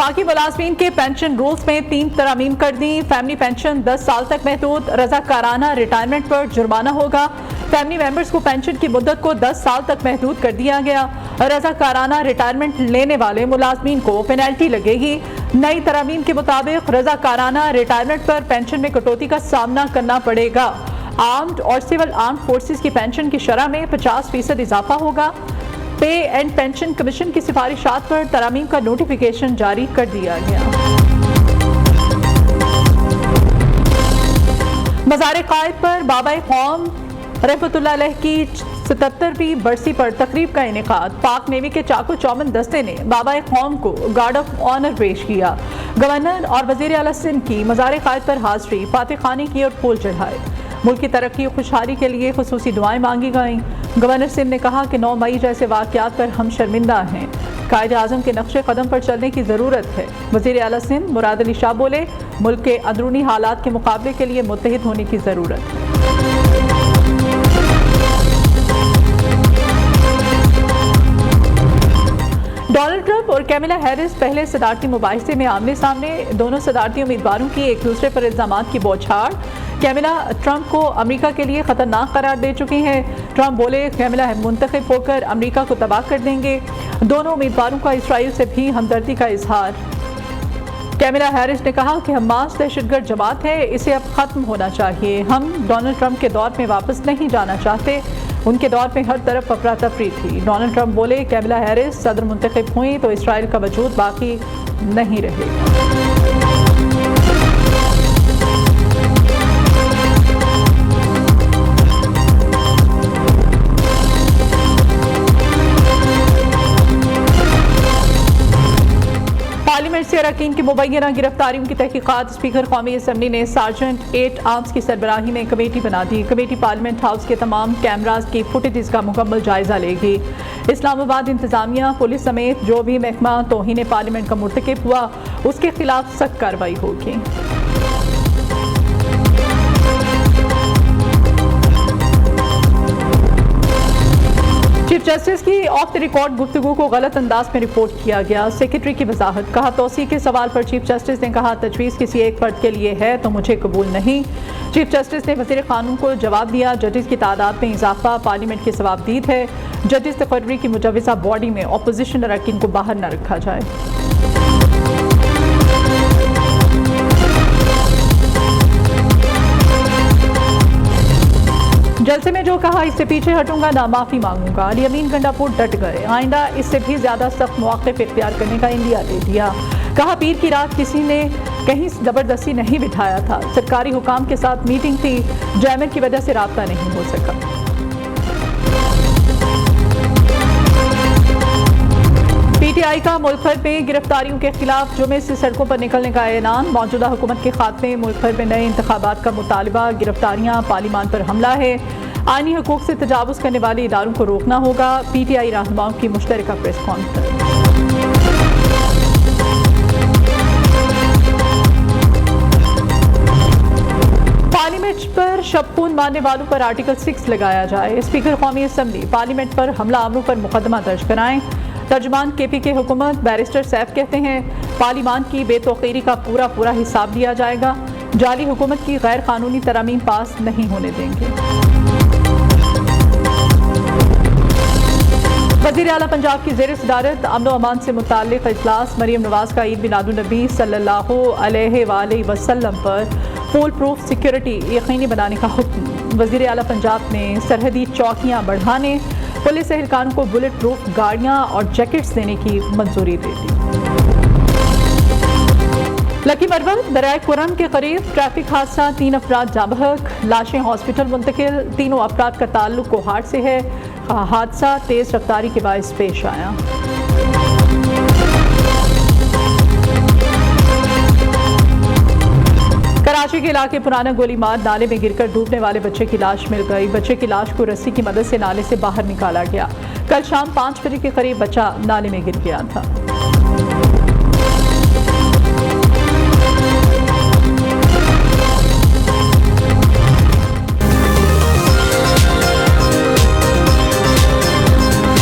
वफाकी मुलाजमीन के pension rules में 3 तरमीम कर दी। फैमिली पेंशन 10 साल तक महदूद, रजाकाराना रिटायरमेंट पर जुर्माना होगा। फैमिली मेंबर्स को पेंशन की मुद्दत को 10 साल तक महदूद कर दिया गया। रजाकाराना रिटायरमेंट लेने वाले मुलाजमीन को पेनल्टी लगेगी। नई तरमीम के मुताबिक रजाकाराना रिटायरमेंट पर पेंशन में कटौती का सामना करना पड़ेगा। आर्म्ड और सिविल आर्म्ड फोर्सेस की पेंशन की शरह में 50% इजाफा होगा। पे एंड पेंशन कमीशन की सिफारिशात पर तरमीम का नोटिफिकेशन जारी कर दिया गया। मज़ार कायद पर बाबा कौम रहमतुल्लाह अलैह की 77वीं बरसी पर तकरीब का इनेकाद। पाक नेवी के चाको चौमन दस्ते ने बाबा कौम को गार्ड ऑफ ऑनर पेश किया। गवर्नर और वज़ीर आला सिंध की मज़ार कायद पर हाजिरी, फातिह खानी की और फूल चढ़ाए। मुल्क की तरक्की और खुशहाली के लिए खुसूसी दुआएं मांगी गईं। गवर्नर सिंध ने कहा कि 9 मई जैसे वाक़यात पर हम शर्मिंदा हैं। कायद आज़म के नक्शे कदम पर चलने की ज़रूरत है। वज़ीर आला सिंध मुराद अली शाह बोले, मुल्क के अंदरूनी हालात के मुकाबले के लिए मुत्तहिद होने की ज़रूरत है। डोनाल्ड ट्रंप और कैमिला हैरिस पहले सदारती मुबाहिसे में आमने सामने। दोनों सदारती उम्मीदवारों की एक दूसरे पर इल्जामात की बौछार। कैमिला ट्रंप को अमेरिका के लिए खतरनाक करार दे चुकी हैं। ट्रंप बोले, कैमिला मुंतखब होकर अमेरिका को तबाह कर देंगे। दोनों उम्मीदवारों का इसराइल से भी हमदर्दी का इजहार। कैमिला हैरिस ने कहा कि हमास दहशतगर्द जमात है, इसे अब खत्म होना चाहिए। हम डोनाल्ड ट्रंप के दौर में वापस नहीं जाना चाहते। उनके दौर में हर तरफ अफरा तफरी थी। डोनाल्ड ट्रंप बोले, कैमिला हैरिस सदर मुंतखब हुई तो इसराइल का वजूद बाकी नहीं रहेगा। पार्लियामेंट से अरकान की मुबैना गिरफ्तारियों की तहकीकात। स्पीकर कौमी असम्बली ने सार्जेंट 8 आर्म्स की सरबराही में कमेटी बना दी। कमेटी पार्लियामेंट हाउस के तमाम कैमराज की फुटेज का मुकम्मल जायजा लेगी। इस्लामाबाद इंतजामिया, पुलिस समेत जो भी महकमा तौहीन पार्लियामेंट का मुर्तकिब हुआ उसके खिलाफ सख्त कार्रवाई होगी। चीफ जस्टिस की ऑफ द रिकॉर्ड गुफ्तगू को गलत अंदाज में रिपोर्ट किया गया। सेक्रेटरी की वजाहत। कहा, तौसीह के सवाल पर चीफ जस्टिस ने कहा, तजवीज़ किसी एक फर्द के लिए है तो मुझे कबूल नहीं। चीफ जस्टिस ने वज़ीर कानून को जवाब दिया, जजेस की तादाद में इजाफा पार्लियामेंट की सवाबदीद है। जजेस तकर्री की मुजव्वज़ा बॉडी में अपोजिशन अरकान को बाहर न रखा जाए। जलसे में जो कहा, इससे पीछे हटूंगा ना माफ़ी मांगूंगा। अली अमीन गंडापुर डट गए, आइंदा इससे भी ज़्यादा सख्त मौक़िफ़ इख्तियार करने का इंडिया दे दिया। कहा, पीर की रात किसी ने कहीं ज़बरदस्ती नहीं बिठाया था। सरकारी हुकाम के साथ मीटिंग थी, जैमर की वजह से राब्ता नहीं हो सका। पीटीआई का मुल्क भर में गिरफ्तारियों के खिलाफ जुमे से सड़कों पर निकलने का ऐलान। मौजूदा हुकूमत के खात्मे, मुल्क भर में नए इंतखाबात का मुतालबा। गिरफ्तारियां, पार्लियामान पर हमला है। आईनी हकूक से तजावुज़ करने वाले इदारों को रोकना होगा। पीटीआई रहनुमाओं की मुश्तरका प्रेस कॉन्फ्रेंस। पार्लियामेंट पर शबखून मारने वालों पर आर्टिकल 6 लगाया जाए। स्पीकर कौमी असम्बली, पार्लियामेंट पर हमला आवरों पर मुकदमा दर्ज कराएं। तर्जमान KPK हुकूमत बैरिस्टर सैफ कहते हैं, पार्लियामान की बेतौकीरी का पूरा हिसाब लिया जाएगा। जाली हुकूमत की गैर कानूनी तरमीम पास नहीं होने देंगे। वज़ीर आला पंजाब की ज़ेर सदारत अमन व अमान से मुताल्लिक़ इजलास। मरीम नवाज का ईद मिलादुन्नबी सल्लल्लाहु अलैहि वसल्लम पर फुल प्रूफ सिक्योरिटी यकीनी बनाने का हुक्म। वज़ीर आला पंजाब ने सरहदी चौकियाँ बढ़ाने, पुलिस एहलकारों को बुलेट प्रूफ गाड़ियाँ और जैकेट्स देने की मंजूरी दे दी। लकी मरवल दरियाए कुरम के करीब ट्रैफिक हादसा, 3 अफराद जाँ बहक, लाशें हॉस्पिटल मुंतकिल। तीनों अफराद का ताल्लुक कोहाट से है। हादसा तेज रफ्तारी के बायस पेश आया। कराची के इलाके पुराना गोलीमार नाले में गिरकर डूबने वाले बच्चे की लाश मिल गई। बच्चे की लाश को रस्सी की मदद से नाले से बाहर निकाला गया। कल शाम 5 बजे के करीब बच्चा नाले में गिर गया था।